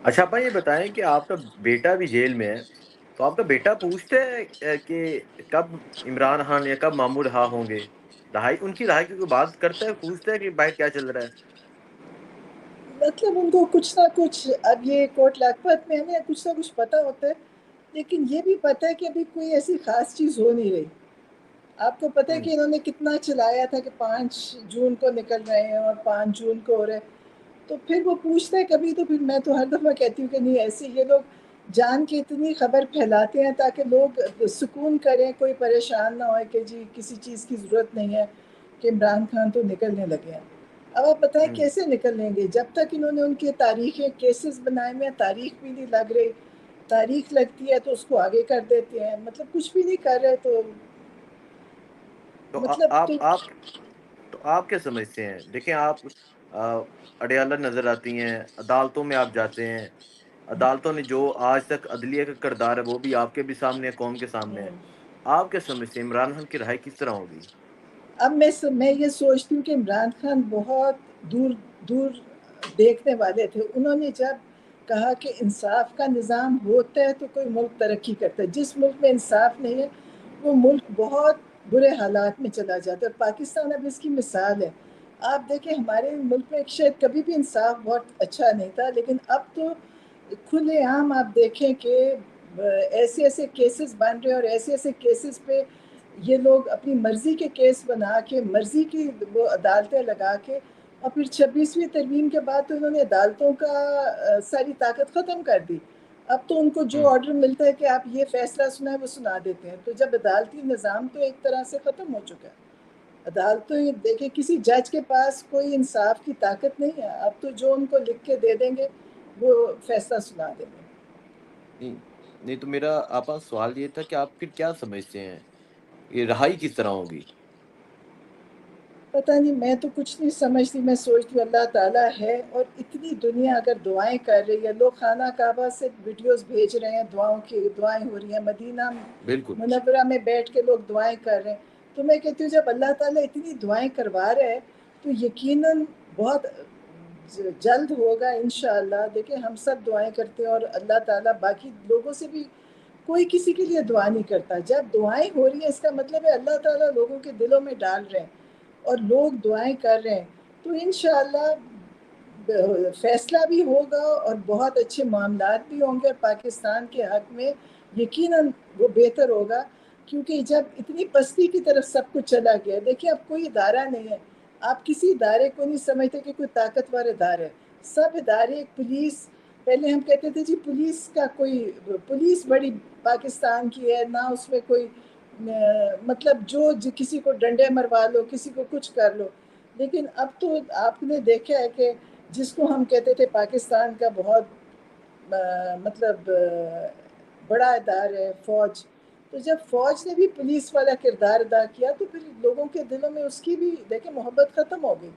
اچھا آپ یہ بتائیں کہ آپ کا بیٹا بھی جیل میں ہے، تو آپ کا بیٹا پوچھتے ہے کہ کب عمران خان یا کب مامور رہا ہوں گے؟ رہائی ان کی رہائی کی کوئی بات کرتا ہے، پوچھتا ہے کہ بھائی کیا چل رہا ہے؟ مطلب ان کو کچھ نہ کچھ، اب یہ کوٹ لکھپت میں ہمیں کچھ نہ کچھ پتہ ہوتا ہے، لیکن یہ بھی پتہ ہے کہ ابھی کوئی ایسی خاص چیز ہو نہیں رہی۔ آپ کو پتہ ہے ہوں، کہ انہوں نے کتنا چلایا تھا کہ 5 جون کو نکل رہے ہیں اور 5 جون کو ہو رہے ہیں، تو پھر وہ پوچھتا ہے کبھی، تو پھر میں تو ہر دفعہ کہتی ہوں کہ نہیں، ایسے یہ لوگ جان کے اتنی خبر پھیلاتے ہیں تاکہ لوگ سکون کریں، کوئی پریشان نہ ہوئے کہ جی کسی چیز کی ضرورت نہیں ہے، کہ عمران خان تو نکلنے لگے ہیں۔ اب آپ بتائیں ہوں۔ کیسے نکل لیں گے جب تک انہوں نے ان کی تاریخیں کیسز بنائے ہوئے ہیں، تاریخ بھی نہیں لگ رہی، تاریخ لگتی ہے تو اس کو آگے کر دیتے ہیں، مطلب کچھ بھی نہیں کر رہے، تو تو مطلب تو آپ کیا سمجھتے ہیں؟ دیکھیں آپ اڈیالہ نظر آتی ہیں، عدالتوں میں آپ جاتے ہیں، عدالتوں نے جو آج تک عدلیہ کا کردار ہے وہ بھی آپ کے بھی سامنے ہے، قوم کے سامنے ہے۔ آپ کیا سمجھتے ہیں عمران خان کی رہائی کس طرح ہوگی؟ اب میں یہ سوچتی ہوں کہ عمران خان بہت دور دور دیکھنے والے تھے۔ انہوں نے جب کہا کہ انصاف کا نظام ہوتا ہے تو کوئی ملک ترقی کرتا ہے، جس ملک میں انصاف نہیں ہے وہ ملک بہت برے حالات میں چلا جاتا ہے۔ پاکستان اب اس کی مثال ہے۔ آپ دیکھیں ہمارے ملک میں شاید کبھی بھی انصاف بہت اچھا نہیں تھا، لیکن اب تو کھلے عام آپ دیکھیں کہ ایسے ایسے کیسز بن رہے ہیں، اور ایسے ایسے کیسز پہ یہ لوگ اپنی مرضی کے کیس بنا کے، مرضی کی وہ عدالتیں لگا کے، اور پھر 26ویں ترمیم کے بعد تو انہوں نے عدالتوں کا ساری طاقت ختم کر دی۔ اب تو ان کو جو ہوں، آرڈر ملتا ہے کہ آپ یہ فیصلہ سنا ہے وہ سنا دیتے ہیں، تو جب عدالتی نظام تو ایک طرح سے ختم ہو چکا ہے۔ عدالتیں دیکھیں کسی جج کے پاس کوئی انصاف کی طاقت نہیں ہے، اب تو جو ان کو لکھ کے دے دیں گے وہ فیصلہ سنا دیں گے۔ نہیں نہیں، تو میرا آپ کا سوال یہ تھا کہ آپ پھر کیا سمجھتے ہیں یہ رہائی کس طرح ہوگی؟ پتہ نہیں، میں تو کچھ نہیں سمجھتی، میں سوچتی ہوں اللہ تعالیٰ ہے، اور اتنی دنیا اگر دعائیں کر رہی ہے، لوگ خانہ کعبہ سے ویڈیوز بھیج رہے ہیں، دعاؤں کی دعائیں ہو رہی ہیں، مدینہ بالکل۔ منورہ میں بیٹھ کے لوگ دعائیں کر رہے ہیں، تو میں کہتی ہوں جب اللہ تعالیٰ اتنی دعائیں کروا رہا ہے تو یقیناً بہت جلد ہوگا انشاءاللہ۔ دیکھیں ہم سب دعائیں کرتے ہیں، اور اللہ تعالیٰ باقی لوگوں سے بھی، کوئی کسی کے لیے دعا نہیں کرتا، جب دعائیں ہو رہی ہیں اس کا مطلب ہے اللہ تعالیٰ لوگوں کے دلوں میں ڈال رہے ہیں اور لوگ دعائیں کر رہے ہیں، تو انشاءاللہ فیصلہ بھی ہوگا اور بہت اچھے معاملات بھی ہوں گے، اور پاکستان کے حق میں یقیناً وہ بہتر ہوگا، کیونکہ جب اتنی پستی کی طرف سب کچھ چلا گیا، دیکھیں اب کوئی ادارہ نہیں ہے، آپ کسی ادارے کو نہیں سمجھتے کہ کوئی طاقتور ادارہ ہے، سب ادارے، پولیس، پہلے ہم کہتے تھے جی پولیس کا کوئی، پولیس بڑی پاکستان کی ہے نہ، اس میں کوئی مطلب جو کسی کو ڈنڈے مروا لو، کسی کو کچھ کر لو، لیکن اب تو آپ نے دیکھا ہے کہ جس کو ہم کہتے تھے پاکستان کا بہت مطلب بڑا ادارہ ہے فوج، تو جب فوج نے بھی پولیس والا کردار ادا کیا تو پھر لوگوں کے دلوں میں اس کی بھی دیکھیں محبت ختم ہو گئی۔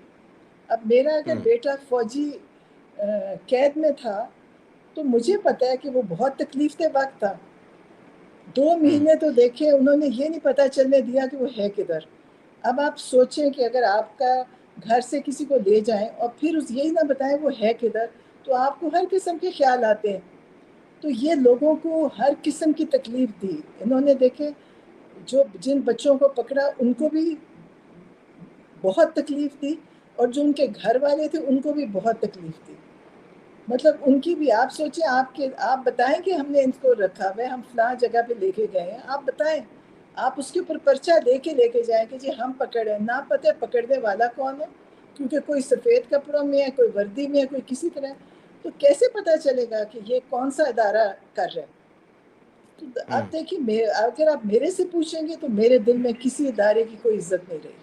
اب میرا اگر ہوں، بیٹا فوجی قید میں تھا تو مجھے پتا ہے کہ وہ بہت تکلیف دہ وقت تھا، دو ہوں۔ مہینے تو دیکھے انہوں نے یہ نہیں پتا چلنے دیا کہ وہ ہے کدھر۔ اب آپ سوچیں کہ اگر آپ کا گھر سے کسی کو لے جائیں اور پھر یہی نہ بتائیں وہ ہے کدھر، تو آپ کو ہر قسم کے خیال آتے ہیں، تو یہ لوگوں کو ہر قسم کی تکلیف دی انہوں نے۔ دیکھے جو جن بچوں کو پکڑا ان کو بھی بہت تکلیف دی، اور جو ان کے گھر والے تھے ان کو بھی بہت تکلیف دی، مطلب ان کی بھی آپ سوچیں، آپ بتائیں کہ ہم نے ان کو رکھا ہوا ہے، ہم فلاں جگہ پہ لے کے گئے ہیں، آپ بتائیں، آپ اس کے اوپر پرچہ دے کے لے کے جائیں کہ جی ہم پکڑے، نہ پتہ پکڑنے والا کون ہے، کیونکہ کوئی سفید کپڑوں میں ہے، کوئی وردی میں ہے، کوئی کسی طرح، تو کیسے پتہ چلے گا کہ یہ کون سا ادارہ کر رہا ہے؟ تو اب ہوں۔ دیکھیے اگر آپ میرے سے پوچھیں گے تو میرے دل میں کسی ادارے کی کوئی عزت نہیں رہی،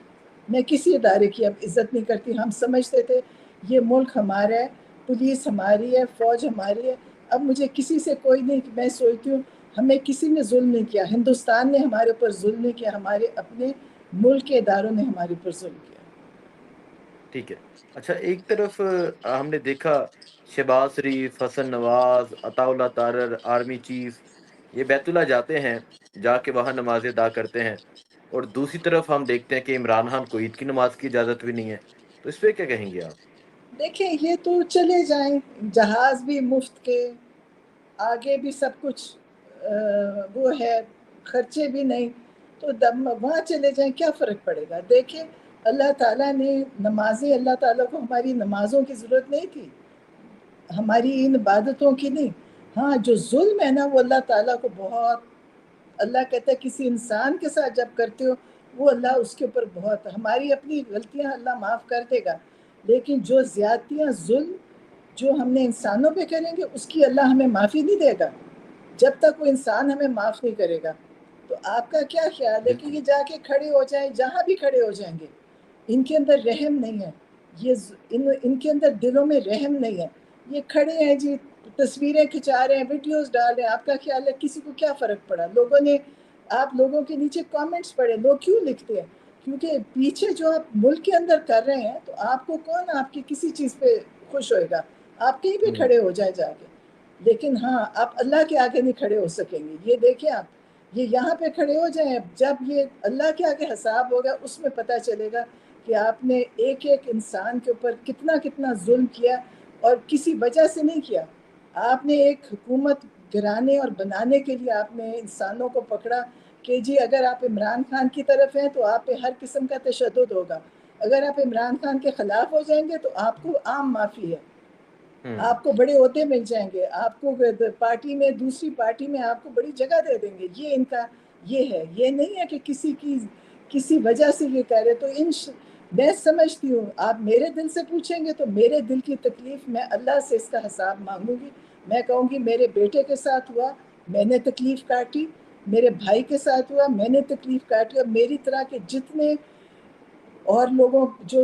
میں کسی ادارے کی اب عزت نہیں کرتی۔ ہم سمجھتے تھے یہ ملک ہمارا ہے، پولیس ہماری ہے، فوج ہماری ہے، اب مجھے کسی سے کوئی نہیں، میں سوچتی ہوں ہمیں کسی نے ظلم نہیں کیا، ہندوستان نے ہمارے اوپر ظلم نہیں کیا، ہمارے اپنے ملک کے اداروں نے ہمارے اوپر ظلم کیا۔ ٹھیک ہے۔ اچھا ایک طرف ہم نے دیکھا شہباز شریف، حسن نواز، عطا اللہ تارر، آرمی چیف یہ بیت اللہ جاتے ہیں، جا کے وہاں نماز ادا کرتے ہیں، اور دوسری طرف ہم دیکھتے ہیں کہ عمران خان کو عید کی نماز کی اجازت بھی نہیں ہے، تو اس پہ کیا کہیں گے آپ؟ دیکھیں یہ تو چلے جائیں، جہاز بھی مفت کے، آگے بھی سب کچھ وہ ہے، خرچے بھی نہیں، تو وہاں چلے جائیں، کیا فرق پڑے گا؟ دیکھیں اللہ تعالیٰ نے نمازیں، اللہ تعالیٰ کو ہماری نمازوں کی ضرورت نہیں تھی، ہماری ان عبادتوں کی نہیں. ہاں جو ظلم ہے نا وہ اللہ تعالیٰ کو بہت، اللہ کہتا ہے کسی انسان کے ساتھ جب کرتے ہو وہ اللہ اس کے اوپر بہت، ہماری اپنی غلطیاں اللہ معاف کر دے گا، لیکن جو زیادتیاں ظلم جو ہم نے انسانوں پہ کریں گے اس کی اللہ ہمیں معافی نہیں دے گا جب تک وہ انسان ہمیں معاف نہیں کرے گا. تو آپ کا کیا خیال ہے کہ بالکل یہ جا کے کھڑے ہو جائیں، جہاں بھی کھڑے ہو جائیں گے، ان کے اندر رحم نہیں ہے، ان کے اندر دلوں میں رحم نہیں ہے، یہ کھڑے ہیں جی تصویریں کھچا رہے ہیں، ویڈیوز ڈال رہے ہیں، آپ کا خیال ہے کسی کو کیا فرق پڑا؟ لوگوں نے، آپ لوگوں کے نیچے کامنٹس پڑھے، لوگ کیوں لکھتے ہیں؟ کیونکہ پیچھے جو آپ ملک کے اندر کر رہے ہیں تو آپ کو کون آپ کی کسی چیز پہ خوش ہوئے گا؟ آپ کہیں بھی کھڑے ہو جائیں جا کے، لیکن ہاں آپ اللہ کے آگے نہیں کھڑے ہو سکیں گے. یہ دیکھیں آپ یہ یہاں پہ کھڑے ہو جائیں، جب یہ اللہ کے آگے حساب ہوگا اس میں پتہ چلے گا کہ آپ نے ایک ایک انسان کے اوپر کتنا کتنا ظلم کیا اور کسی وجہ سے نہیں کیا. آپ نے ایک حکومت گرانے اور بنانے کے لیے آپ نے انسانوں کو پکڑا کہ جی اگر آپ عمران خان کی طرف ہیں تو آپ پہ ہر قسم کا تشدد ہوگا، اگر آپ عمران خان کے خلاف ہو جائیں گے تو آپ کو عام معافی ہے، آپ کو بڑے عہدے مل جائیں گے، آپ کو پارٹی میں، دوسری پارٹی میں آپ کو بڑی جگہ دے دیں گے. یہ ان کا یہ ہے، یہ نہیں ہے کہ کسی وجہ سے یہ کہہ رہے. تو میں سمجھتی ہوں آپ میرے دل سے پوچھیں گے تو میرے دل کی تکلیف میں اللہ سے اس کا حساب مانگوں گی. میں کہوں گی میرے بیٹے کے ساتھ ہوا، میں نے تکلیف کاٹی، میرے بھائی کے ساتھ ہوا، میں نے تکلیف کاٹی، اور میری طرح کے جتنے اور لوگوں جو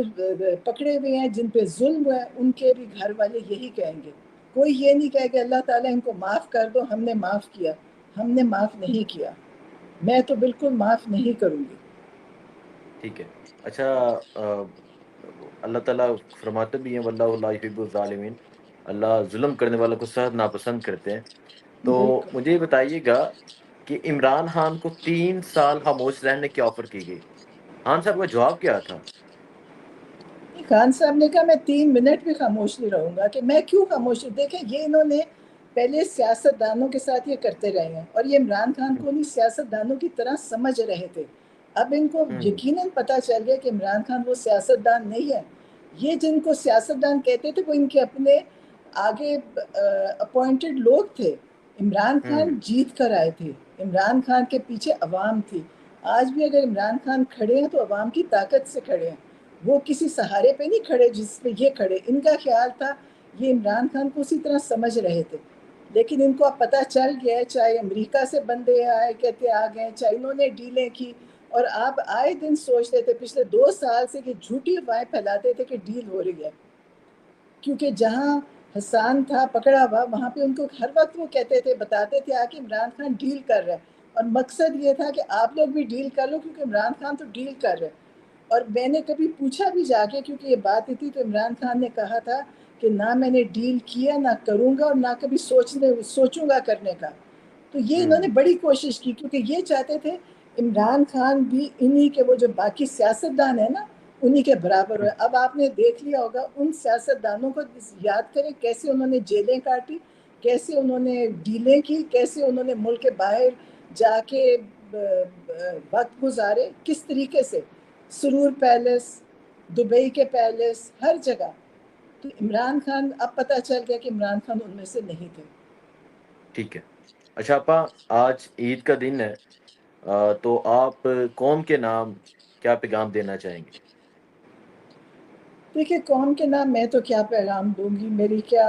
پکڑے ہوئے ہیں جن پہ ظلم ہوا ہے ان کے بھی گھر والے یہی کہیں گے. کوئی یہ نہیں کہے کہ اللہ تعالیٰ ان کو معاف کر دو، ہم نے معاف کیا، ہم نے معاف نہیں کیا. میں تو بالکل معاف نہیں کروں گی. ٹھیک ہے. اچھا اللہ تعالیٰ فرماتے بھی ہیں واللہ لا یحب الظالمین، اللہ ظلم کرنے والوں کو سخت ناپسند کرتے ہیں. تو بالکل. مجھے یہ بتائیے گا کہ عمران خان کو 3 سال خاموش رہنے کی آفر کی گئی، خان صاحب کا جواب کیا تھا؟ خان صاحب نے کہا میں 3 منٹ بھی خاموش نہیں رہوں گا. کہ میں کیوں خاموش ہوں؟ دیکھیں یہ انہوں نے پہلے سیاست دانوں کے ساتھ یہ کرتے رہے ہیں اور یہ عمران خان کو نہیں سیاست دانوں کی طرح سمجھ رہے تھے. اب ان کو یقیناً پتہ چل گیا کہ عمران خان وہ سیاست دان نہیں ہے. یہ جن کو سیاست دان کہتے تھے وہ ان کے اپنے آگے اپوائنٹڈ لوگ تھے. عمران خان جیت کر آئے تھے، عمران خان کے پیچھے عوام تھی. آج بھی اگر عمران خان کھڑے ہیں تو عوام کی طاقت سے کھڑے ہیں، وہ کسی سہارے پہ نہیں کھڑے جس پہ یہ کھڑے. ان کا خیال تھا یہ عمران خان کو اسی طرح سمجھ رہے تھے، لیکن ان کو اب پتہ چل گیا ہے، چاہے امریکہ سے بندے آئے کہتے آ گئے، چاہے انہوں نے ڈیلیں کی. اور آپ آئے دن سوچتے تھے پچھلے 2 سال سے کہ جھوٹی افواہیں پھیلاتے تھے کہ ڈیل ہو رہی ہے، کیونکہ جہاں حسان تھا پکڑا ہوا وہاں پہ ان کو ہر وقت وہ کہتے تھے، بتاتے تھے کہ عمران خان ڈیل کر رہا ہے، اور مقصد یہ تھا کہ آپ لوگ بھی ڈیل کر لو کیونکہ عمران خان تو ڈیل کر رہے. اور میں نے کبھی پوچھا بھی جا کے، کیونکہ یہ بات تھی تو عمران خان نے کہا تھا کہ نہ میں نے ڈیل کیا، نہ کروں گا، اور نہ کبھی سوچوں گا کرنے کا. تو یہ انہوں نے بڑی کوشش کی کیونکہ یہ چاہتے تھے عمران خان بھی انہی کے، وہ جو باقی سیاست دان ہیں نا انہی کے برابر ہوئے. اب آپ نے دیکھ لیا ہوگا ان سیاست دانوں کو یاد کریں کیسے انہوں نے جیلیں کاٹی، کیسے انہوں نے ڈیلیں کی، کیسے انہوں نے ملک کے باہر جا کے وقت گزارے، کس طریقے سے، سرور پیلس، دبئی کے پیلس، ہر جگہ. تو عمران خان اب پتہ چل گیا کہ عمران خان ان میں سے نہیں تھے. ٹھیک ہے. اچھا اپا آج عید کا دن ہے، تو آپ قوم کے نام کیا پیغام دینا چاہیں گے؟ دیکھیے قوم کے نام میں تو کیا پیغام دوں گی، میری کیا،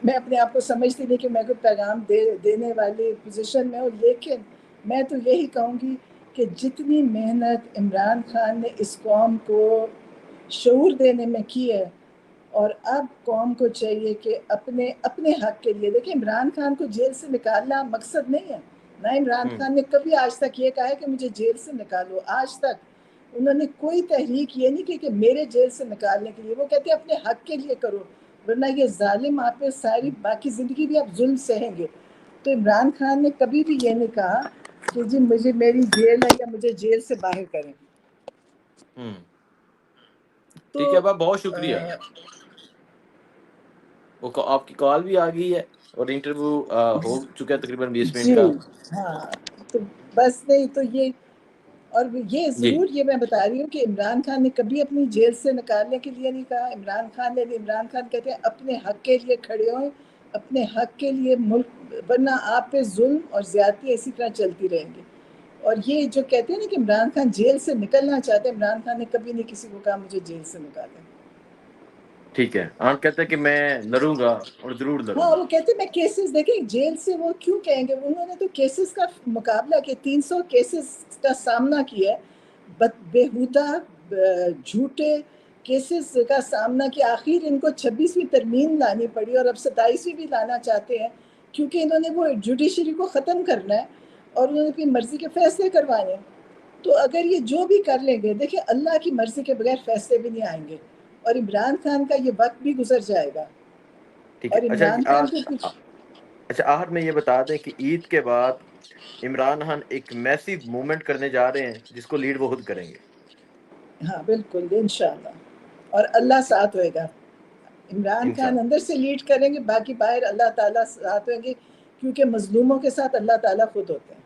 میں اپنے آپ کو سمجھتی نہیں کہ میں کوئی پیغام دینے والی پوزیشن میں ہوں، لیکن میں تو یہی کہوں گی کہ جتنی محنت عمران خان نے اس قوم کو شعور دینے میں کی ہے، اور اب قوم کو چاہیے کہ اپنے حق کے لیے، دیکھیں عمران خان کو جیل سے نکالنا مقصد نہیں ہے. نہ عمران خان نے کبھی آج تک یہ کہا ہے کہ مجھے جیل سے نکالو. آج تک انہوں نے کوئی تحریک یہ نہیں کی کہ میرے جیل سے نکالنے کے لیے. وہ کہتے ہیں اپنے حق کے لیے کرو، ورنہ یہ ظالم آپ پہ ساری باقی زندگی بھی آپ ظلم سہیں گے. تو عمران خان نے کبھی بھی یہ نہیں کہا کہ جی مجھے میری جیل ہے یا مجھے جیل سے باہر کریں. ٹھیک ہے تو ابا، بہت شکریہ. وہ آپ کی کال بھی آ گئی ہے اور انٹرویو ہو چکا ہے تقریباً 20 منٹ جی کا. ہاں، تو بس نہیں تو یہ، اور یہ جی ضرور یہ میں بتا رہی ہوں کہ عمران خان نے کبھی اپنی جیل سے نکالنے کے لیے نہیں کہا. عمران خان کہتے ہیں اپنے حق کے لیے کھڑے ہوئیں، اپنے حق کے لیے ملک، ورنہ آپ پہ ظلم اور زیادتی اسی طرح چلتی رہیں گی. اور یہ جو کہتے ہیں نا کہ عمران خان جیل سے نکلنا چاہتے ہیں، عمران خان نے کبھی نہیں کسی کو کہا مجھے جیل سے نکالیں. ٹھیک ہے. آپ کہتے ہیں کہ میں لڑوں گا اور ضرور لڑوں ہاں گا. وہ کہتے ہیں میں کیسز دیکھیں جیل سے، وہ کیوں کہیں گے، انہوں نے تو کیسز کا مقابلہ کیا، 300 کیسز کا سامنا کیا ہے، بےہودہ جھوٹے کیسز کا سامنا کیا. آخر ان کو 26ویں ترمیم لانی پڑی اور اب 27ویں بھی لانا چاہتے ہیں کیونکہ انہوں نے وہ جوڈیشری کو ختم کرنا ہے اور انہوں نے اپنی مرضی کے فیصلے کروانے ہیں. تو اگر یہ جو بھی کر لیں گے، دیکھیں اللہ کی مرضی کے بغیر فیصلے بھی نہیں آئیں گے اور عمران خان کا یہ وقت بھی گزر جائے گا. ٹھیک ہے. اور عمران خان کو کچھ اچھا آخر میں یہ بتا دیں کہ عید کے بعد عمران خان ایک میسیو موومنٹ کرنے جا رہے ہیں جس کو لیڈ وہ خود کریں گے. ہاں بالکل انشاءاللہ، اور اللہ ساتھ ہوئے گا. عمران خان انشاءاللہ. اندر سے لیڈ کریں گے، باقی باہر اللہ تعالیٰ ساتھ ہوئیں گے، کیونکہ مظلوموں کے ساتھ اللہ تعالیٰ خود ہوتے ہیں.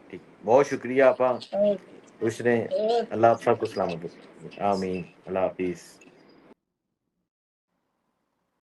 ٹھیک. بہت شکریہ آپا. اوکے خوش رہیں. اوکے اللہ آپ جی، سب کو اللہ سلامت حافظ. رکھے. آمین. اللہ حافظ.